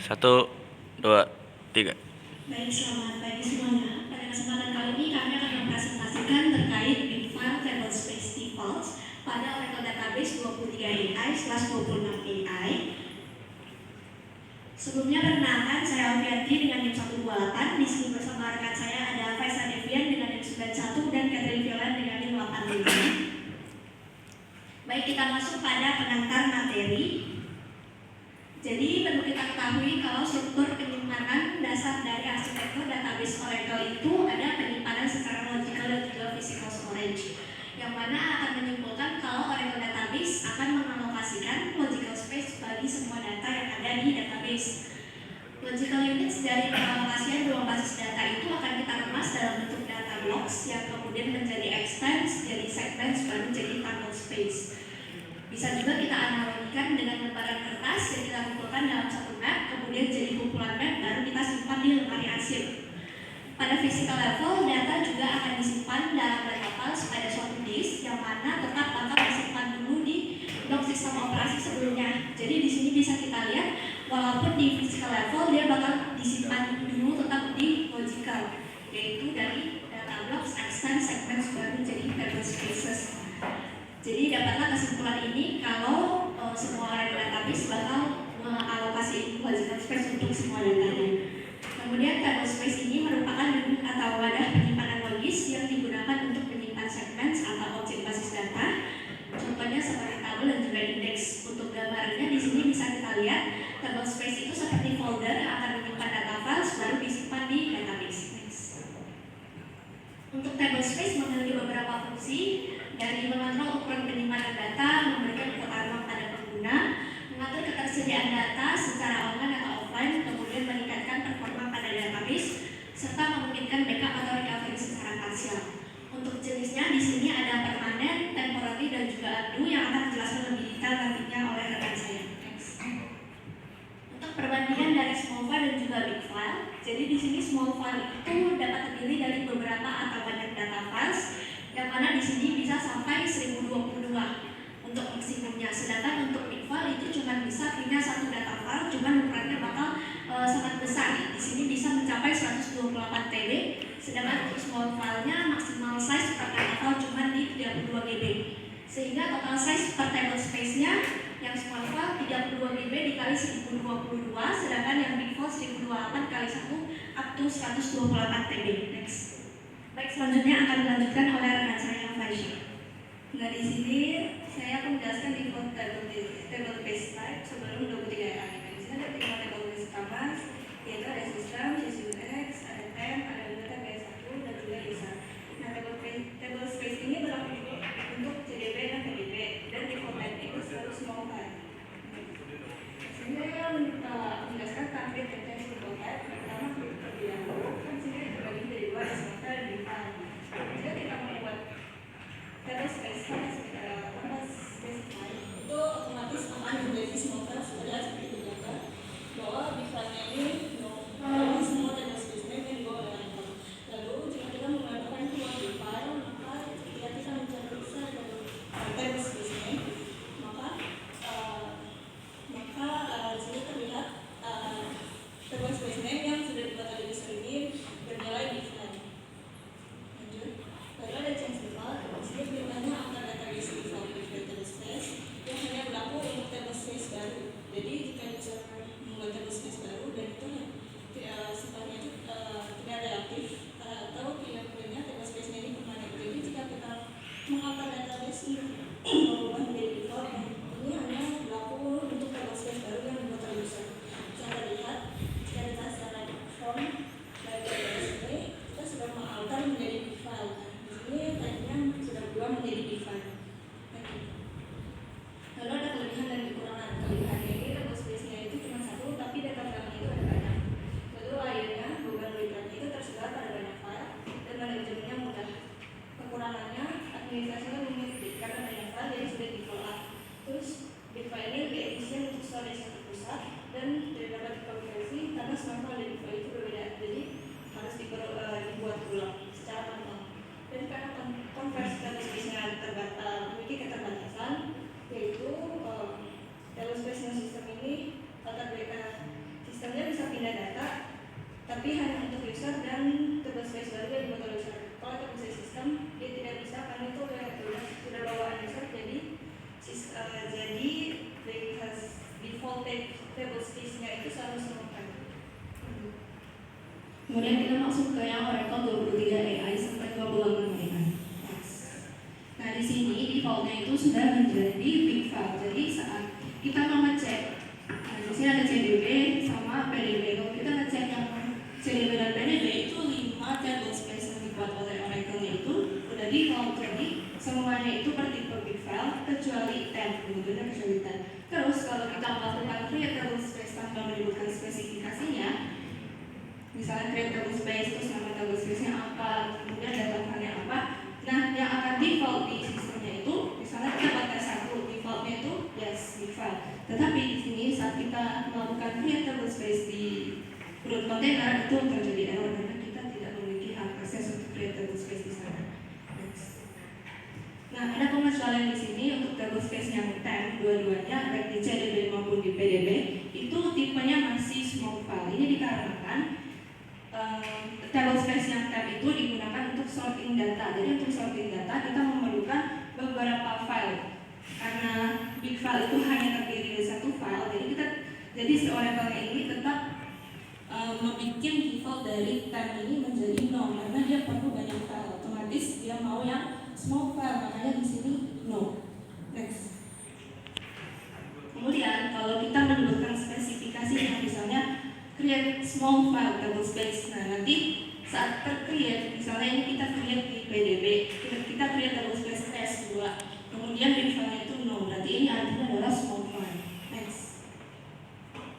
Satu, dua, tiga. Baik, selamat pagi semuanya. Pada kesempatan kali ini kami akan mempresentasikan terkait big file tablespace defaults pada Oracle Database 23AI/26AI. Sebelumnya perkenalkan, saya Alfianti dengan NIM 128. Di sini bersama rekan saya ada Faisal Devian dengan NIM 91 dan Catherine Violan dengan NIM 85. Baik, kita masuk pada pengantar materi. Jadi perlu kita ketahui kalau struktur penyimpanan dasar dari arsitektur database Oracle itu ada penyimpanan secara logical dan juga physical storage, yang mana akan menyimpulkan kalau Oracle Database akan mengalokasikan logical space bagi semua data yang ada di database. Logical units dari pengalokasian ruang basis data itu akan kita kemas dalam bentuk data blocks yang kemudian menjadi extents, jadi segments, baru jadi tuple space. Bisa juga kita analogikan dengan lembaran kertas yang kita kumpulkan dalam satu map, kemudian jadi kumpulan map, baru kita simpan di lemari arsip. Pada physical level, data juga akan disimpan dalam data files pada suatu disk, yang mana tetap bakal disimpan dulu di blok sistem operasi sebelumnya. Jadi di sini bisa kita lihat, walaupun di physical level dia bakal disimpan dulu tetap di logical, yaitu dari data blocks, extend, segments, baru jadi table spaces. Jadi dapatlah kesimpulan ini kalau semua Oracle Database bakal mengalokasi logical space untuk semua datanya. Kemudian table space ini merupakan unit atau wadah penyimpanan logis yang digunakan untuk menyimpan segments atau objek basis data. Contohnya seperti tabel dan juga indeks. Untuk gambarnya di sini bisa kita lihat table space itu seperti folder yang akan menyimpan data files baru disimpan di database. Untuk table space memiliki beberapa fungsi, dari mengontrol ukuran penyimpanan data, memberikan keutamaan pada pengguna, mengatur ketersediaan data secara online atau offline, kemudian meningkatkan performa pada database, serta memungkinkan backup atau recovery secara parsial. Untuk jenisnya di sini ada permanen, temporary, dan juga undo yang akan dijelaskan lebih detail nantinya oleh rekan saya. Untuk perbandingan dari small file dan juga big file, jadi di sini small file itu dapat terdiri dari beberapa atau banyak data files, yang mana di sini bisa sampai 1022 untuk maksimumnya. Sedangkan untuk big file itu cuma bisa punya satu data file, cuma ukurannya bakal sangat besar. Di sini bisa mencapai 128 TB, sedangkan untuk small filenya maksimal size per data file cuma di 32 GB. Sehingga total size per table space-nya yang small file 32 GB dikali 1022, sedangkan yang big file 1028 kali 1 up to 128 TB. Next. Baik, selanjutnya akan dilanjutkan oleh rekan saya Faisal. Nah, di sini saya akan menjelaskan default table base type sebelum 23AI. Di sini ada 3 table base utama, yaitu ada sistem, SysUX, ada temp, ada database 1, dan juga user. Nah, table space ini berlaku untuk CDB dan PDB, dan default type itu selalu small type. Sini saya menjelaskan target dan default type. Pertama, terlebih dahulu, kan sini terbagi dari 2, ada small type dan big file. Jika kita membuat table space itu otomatis akan menjadi small file adalah seperti itu bahwa big file-nya ini semua table space-nya yang dibawa oleh Oracle. Lalu jika kita menggunakan dua big file, maka ketika kita mencari table space-nya, maka di sini terlihat juga di motor user. Kalau table space system dia tidak bisa karena itu sudah bawaan user, jadi because default table space-nya itu selalu serukan. Kemudian kita masuk ke yang Oracle 23 AI sampai 26 AI. Nah di sini defaultnya itu sudah menjadi big file. Jadi saat kita mau ngecek, nah di sini ada CDB sama PDB. Kalau kita ngecek yang CDB dan PDB itu 5 table space yang dibuat oleh Oracle itu udah default. Jadi semuanya itu per tipe big file kecuali tab, kemudian kecuali tab. Terus kalau kita melakukan create table space tanpa menyebutkan spesifikasinya, misalnya create table space terus nama table space-nya apa, kemudian data file-nya apa. Nah, yang akan default di sistemnya itu, misalnya kita pakai satu defaultnya itu yes big file. Tetapi di sini saat kita melakukan create table space di root container itu terjadi error karena kita tidak memiliki hak akses untuk create table space di sana. Nah, ada pengecualian di sini untuk table space yang temp dua-duanya baik di CDB maupun di PDB itu tipenya masih small file. Ini dikarenakan table space yang tab itu digunakan untuk sorting data. Jadi untuk sorting data kita memerlukan beberapa file. Karena big file itu hanya terdiri dari satu file, jadi si Oracle ini tetap membuat default dari tab ini menjadi 0 karena dia perlu banyak file. Otomatis dia mau yang small file, makanya di sini no. Next. Kemudian kalau kita menyebutkan spesifikasinya, misalnya create small file table space. Nah nanti saat tercreate, misalnya ini kita create di PDB, kita create table space S2, kemudian big file itu no, berarti ini artinya adalah small file. Next.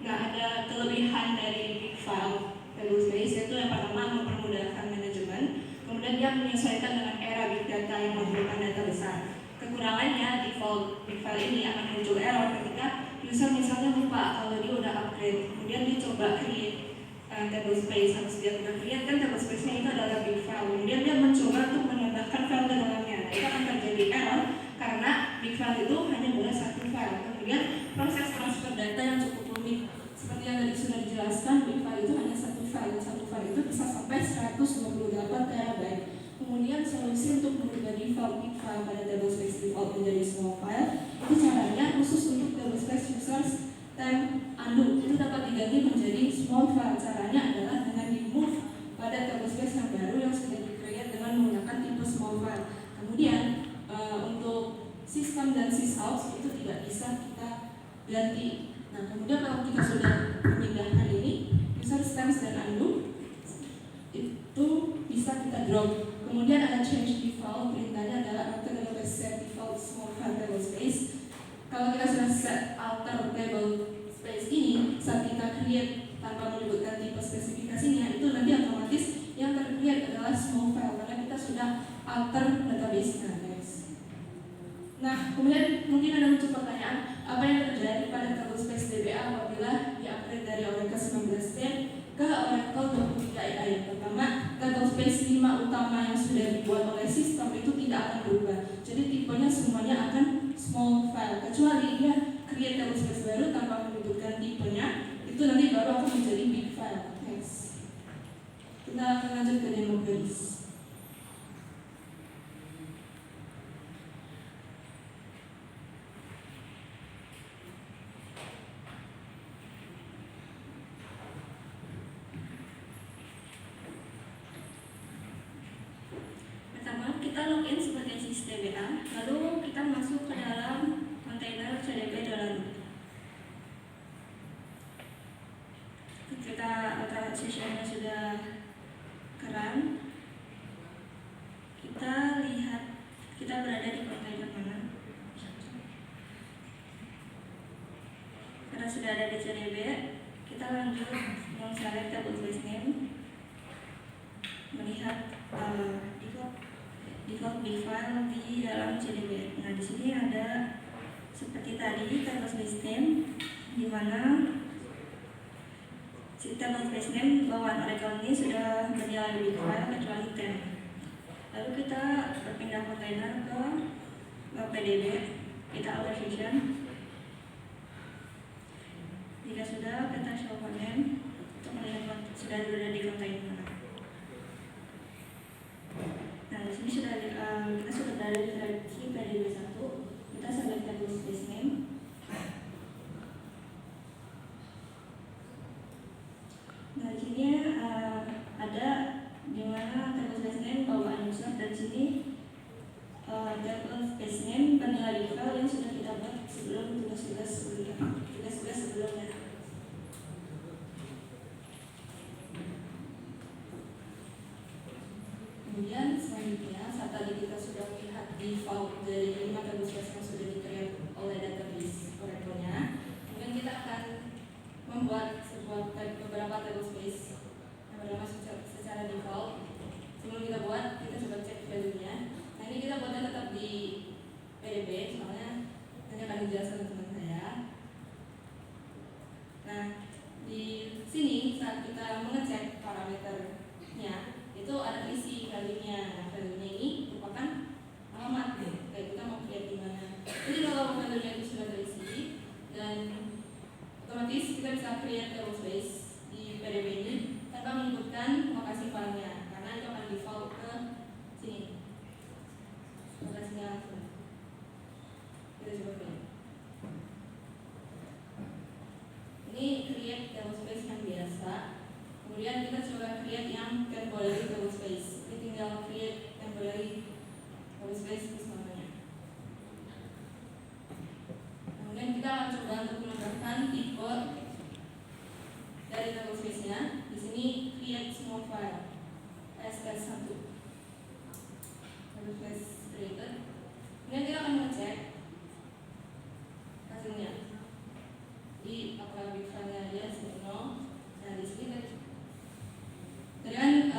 Nah ada kelebihan dari big file table space, yaitu yang pertama mempermudahkan manajemen, kemudian dia menyesuaikan dengan era big data yang memerlukan data besar. Kekurangannya default big file ini akan muncul error ketika user misalnya lupa kalau dia udah upgrade, kemudian dia coba create table space, harus dia udah create kan table space-nya itu adalah big file, kemudian dia mencoba untuk menambahkan file ke dalamnya. Nah, itu akan terjadi error karena big file itu hanya boleh satu file. Kemudian proses transfer data yang cukup rumit, seperti yang tadi sudah dijelaskan, big file itu hanya satu file itu bisa sampai 128 terabyte. Kemudian solusi untuk merubah default big file pada table space default menjadi small file itu caranya khusus untuk table space users temp undo itu dapat diganti menjadi small file. Caranya adalah dengan di move pada table space yang baru yang sudah di-create dengan menggunakan tipe small file. Kemudian untuk sistem dan sysout itu tidak bisa kita ganti. Nah kemudian kalau kita sudah memindahkan ini user stems dan undo itu bisa kita drop. Kemudian ada change default, perintahnya adalah alter set default small file table space. Kalau kita sudah set alter table space ini, saat kita create tanpa menyebutkan tipe spesifikasinya, itu nanti otomatis yang tercreate adalah small file karena kita sudah alter database-nya, guys. Nah, kemudian mungkin ada muncul pertanyaan, apa yang terjadi pada table space DBA apabila di-upgrade dari Oracle 1910 ke Oracle 23 AI? Pertama, table space 5 utama yang sudah dibuat oleh sistem itu tidak akan berubah. Jadi tipenya semuanya akan small file, kecuali dia create table space baru tanpa menyebutkan tipenya, itu nanti baru akan menjadi big file. Next. Kita akan lanjut ke demo queries. Kita login sebagai sysdba, lalu kita masuk ke dalam kontainer CDB dalam. Ketika authorization-nya sudah keren, kita lihat kita berada di kontainer mana. Karena sudah ada di CDB, kita lanjut select table space name, melihat default big file di dalam CDB. Nah, di sini ada seperti tadi table space name, di mana si table space name bawaan Oracle ini sudah berjalan di big file kecuali temp. Lalu kita berpindah kontainer ke PDB, kita alter vision. Jika sudah, kita show content untuk melihat sudah berada di kontainer mana. itu sudah terisi, dan otomatis kita bisa create table space di PDB ini tanpa menyebutkan lokasi filenya, karena itu akan default ke sini. Lokasinya langsung. Kita coba create. Ini create table space yang biasa. Kemudian kita coba create yang temporary table space. Ini tinggal create temporary table space di semuanya. Kemudian kita akan coba untuk menambahkan tipe dari table space-nya. Di sini create small file sts1 table space created. Kemudian kita akan mengecek hasilnya. Jadi apakah big file-nya yes atau no. Nah di sini tadi kan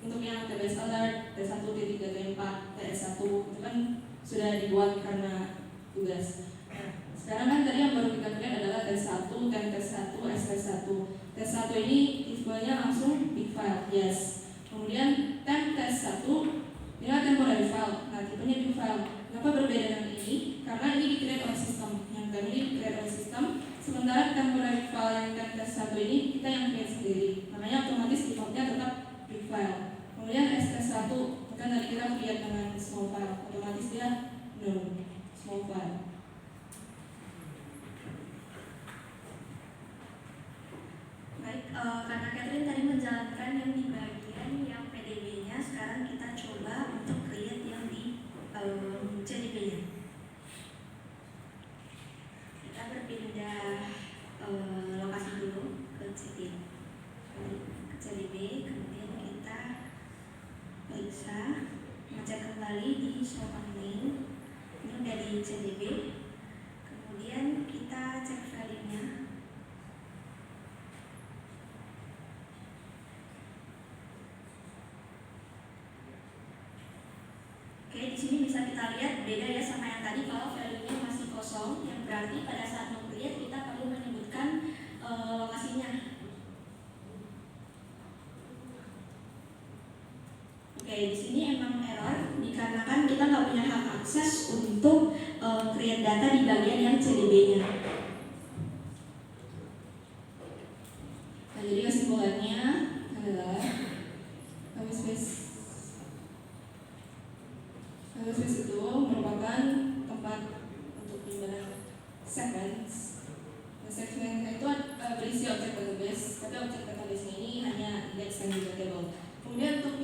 untuk yang TBS alert T1.3T4 TS1 itu kan sudah dibuat karena tugas. Nah, sekarang kan tadi yang baru kita lihat adalah T1, T1, S1. T1 ini tipenya langsung big file, yes. Kemudian T1 ini adalah temporary file. Nah, tipenya big file. Kenapa berbeda dengan ini? Karena ini di-create oleh sistem. Yang tadi di-create oleh sistem. Sementara temporary file yang T1 ini kita yang create sendiri. Makanya otomatis defaultnya tetap big file. Kemudian ST1 kan tadi kita create dengan small file. Otomatis dia no small file. Baik, karena Catherine tadi menjalankan yang di bagian yang PDB-nya, sekarang kita coba untuk create yang di CDB-nya. Kita berpindah lokasi dulu ke CDB, kemudian kita periksa, ngecek kembali di show main. Ini udah di CDB. Kemudian kita cek value-nya. Oke, di sini bisa kita lihat beda ya sama yang tadi. Kalau value-nya masih kosong, yang berarti pada saat meng-create kita perlu menyebutkan lokasinya. Oke, di sini emang error dikarenakan kita nggak punya hak akses untuk create data di bagian yang CDB-nya. Nah, jadi kesimpulannya adalah table space itu merupakan tempat untuk penyimpanan segments. Nah, segment itu berisi objek database, tapi objek database ini hanya index dan juga table. Kemudian untuk